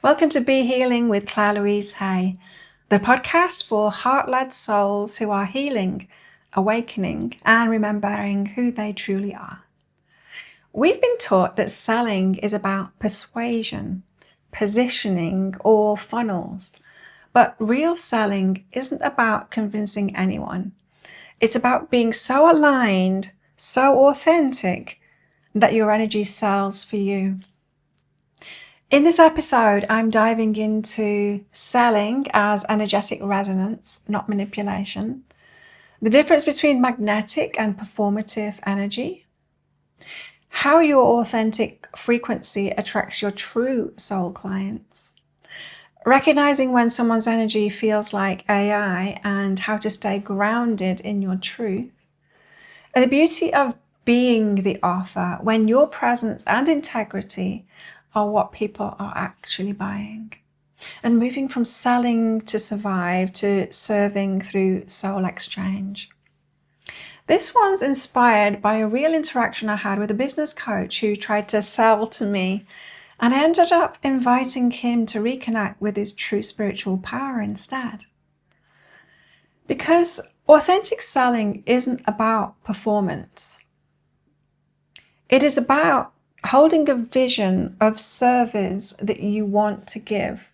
Welcome to Be Healing with Claire Louise Hay, the podcast for heart-led souls who are healing, awakening, and remembering who they truly are. We've been taught that selling is about persuasion, positioning, or funnels, but real selling isn't about convincing anyone. It's about being so aligned, so authentic, that your energy sells for you. In this episode, I'm diving into selling as energetic resonance, not manipulation, the difference between magnetic and performative energy, how your authentic frequency attracts your true soul clients, recognizing when someone's energy feels like AI and how to stay grounded in your truth, and the beauty of being the offer when your presence and integrity are what people are actually buying, and moving from selling to survive to serving through soul exchange. This one's inspired by a real interaction I had with a business coach who tried to sell to me, and I ended up inviting him to reconnect with his true spiritual power instead. Because authentic selling isn't about performance. It is about holding a vision of service that you want to give,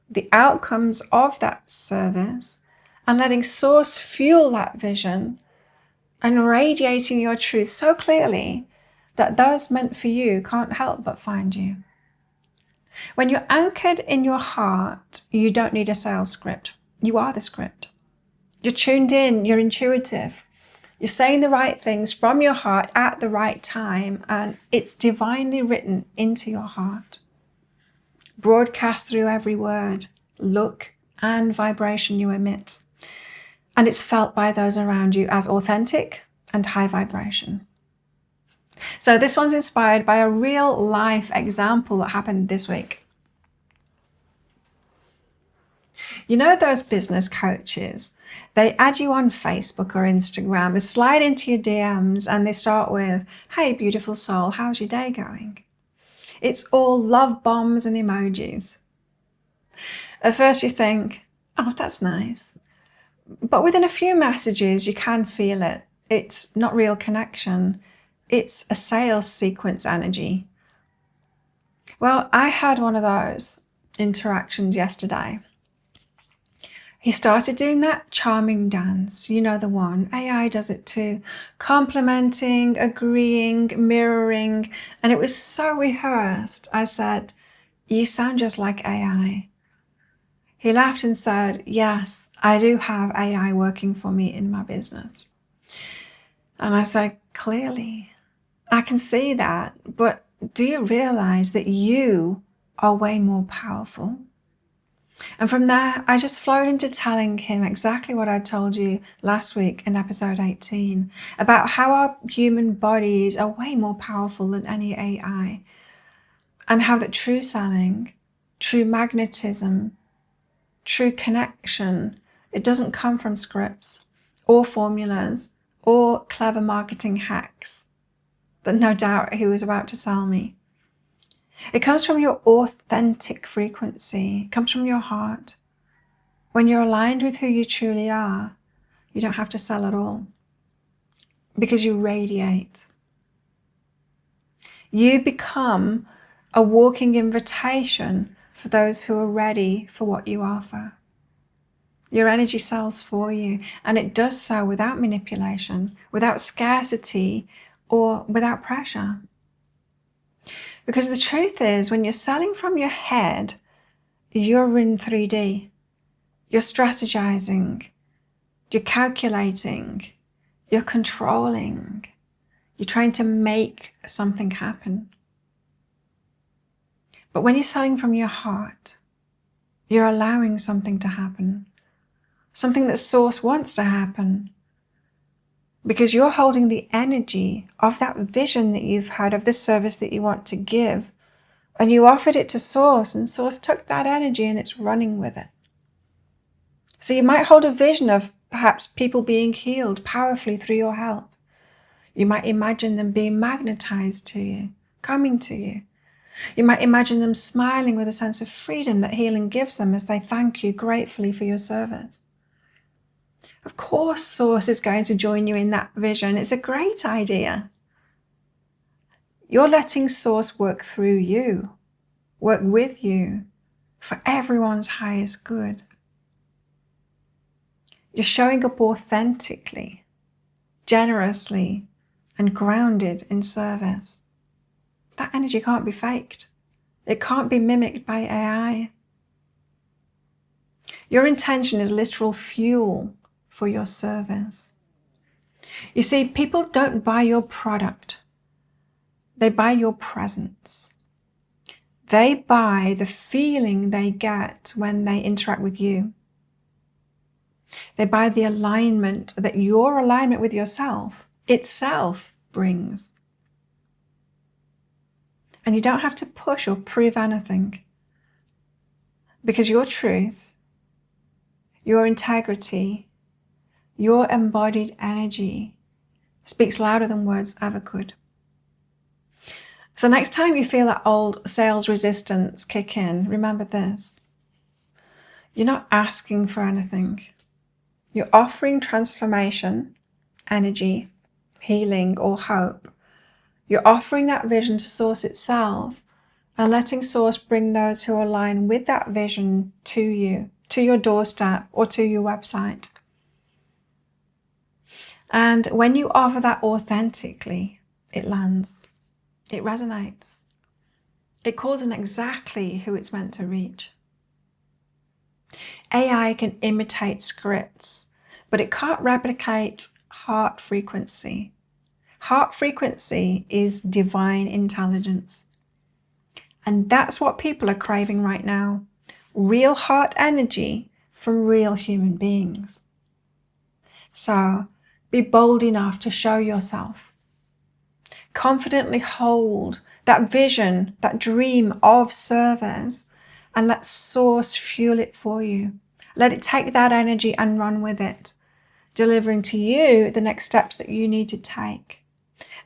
the outcomes of that service, and letting source fuel that vision and radiating your truth so clearly that those meant for you can't help but find you. When you're anchored in your heart, you don't need a sales script. You are the script. You're tuned in, you're intuitive. You're saying the right things from your heart at the right time, and it's divinely written into your heart, broadcast through every word, look, and vibration you emit. And it's felt by those around you as authentic and high vibration. So this one's inspired by a real life example that happened this week. You know those business coaches? They add you on Facebook or Instagram, they slide into your DMs and they start with, "Hey, beautiful soul, how's your day going?" It's all love bombs and emojis. At first you think, "Oh, that's nice." But within a few messages, you can feel it. It's not real connection. It's a sales sequence energy. Well, I had one of those interactions yesterday. He started doing that charming dance, you know the one, AI does it too, complimenting, agreeing, mirroring, and it was so rehearsed. I said, "You sound just like AI." He laughed and said, "Yes, I do have AI working for me in my business." And I said, "Clearly, I can see that, but do you realize that you are way more powerful?" And from there, I just flowed into telling him exactly what I told you last week in episode 18 about how our human bodies are way more powerful than any AI, and how that true selling, true magnetism, true connection, it doesn't come from scripts or formulas or clever marketing hacks that no doubt he was about to sell me. It comes from your authentic frequency. It comes from your heart. When you're aligned with who you truly are, you don't have to sell at all, because you radiate. You become a walking invitation for those who are ready for what you offer. Your energy sells for you, and it does so without manipulation, without scarcity, or without pressure. Because the truth is, when you're selling from your head, you're in 3D. You're strategizing. You're calculating. You're controlling. You're trying to make something happen. But when you're selling from your heart, you're allowing something to happen. Something that Source wants to happen. Because you're holding the energy of that vision that you've had of the service that you want to give, and you offered it to Source, and Source took that energy and it's running with it. So you might hold a vision of perhaps people being healed powerfully through your help. You might imagine them being magnetized to you, coming to you. You might imagine them smiling with a sense of freedom that healing gives them as they thank you gratefully for your service. Of course, Source is going to join you in that vision. It's a great idea. You're letting Source work through you, work with you for everyone's highest good. You're showing up authentically, generously, and grounded in service. That energy can't be faked. It can't be mimicked by AI. Your intention is literal fuel for your service. You see, people don't buy your product. They buy your presence. They buy the feeling they get when they interact with you. They buy the alignment that your alignment with yourself itself brings. And you don't have to push or prove anything, because your truth, your integrity, your embodied energy speaks louder than words ever could. So next time you feel that old sales resistance kick in, remember this. You're not asking for anything. You're offering transformation, energy, healing, or hope. You're offering that vision to Source itself and letting Source bring those who align with that vision to you, to your doorstep or to your website. And when you offer that authentically, it lands. It resonates. It calls in exactly who it's meant to reach. AI can imitate scripts, but it can't replicate heart frequency. Heart frequency is divine intelligence. And that's what people are craving right now. Real heart energy from real human beings. So be bold enough to show yourself. Confidently hold that vision, that dream of service, and let Source fuel it for you. Let it take that energy and run with it, delivering to you the next steps that you need to take.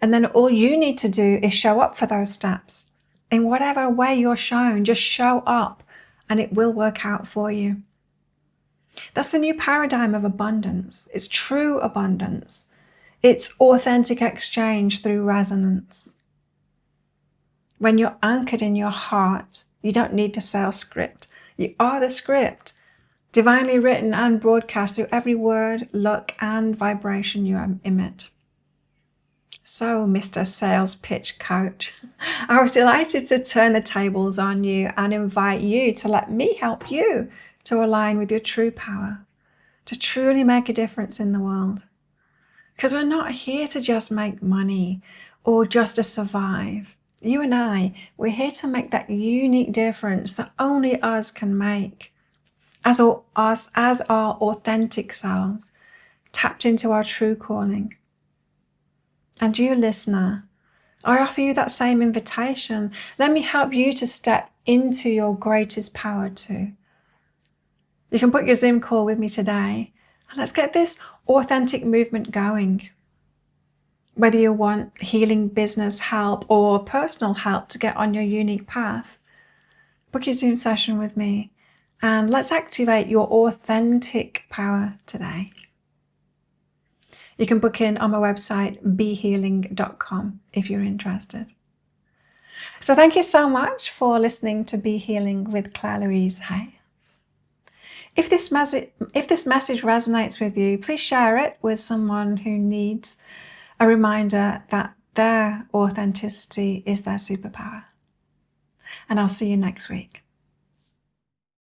And then all you need to do is show up for those steps. In whatever way you're shown, just show up and it will work out for you. That's the new paradigm of abundance. It's true abundance. It's authentic exchange through resonance. When you're anchored in your heart, you don't need to sell script. You are the script, divinely written and broadcast through every word, look, and vibration you emit. So, Mr. Sales Pitch Coach, I was delighted to turn the tables on you and invite you to let me help you to align with your true power, to truly make a difference in the world. Because we're not here to just make money or just to survive. You and I, we're here to make that unique difference that only us can make. As our authentic selves, tapped into our true calling. And you, listener, I offer you that same invitation. Let me help you to step into your greatest power too. You can book your Zoom call with me today. And let's get this authentic movement going. Whether you want healing business help or personal help to get on your unique path, book your Zoom session with me and let's activate your authentic power today. You can book in on my website, behealing.com, if you're interested. So thank you so much for listening to Be Healing with Claire Louise Hay. If this message resonates with you, please share it with someone who needs a reminder that their authenticity is their superpower. And I'll see you next week.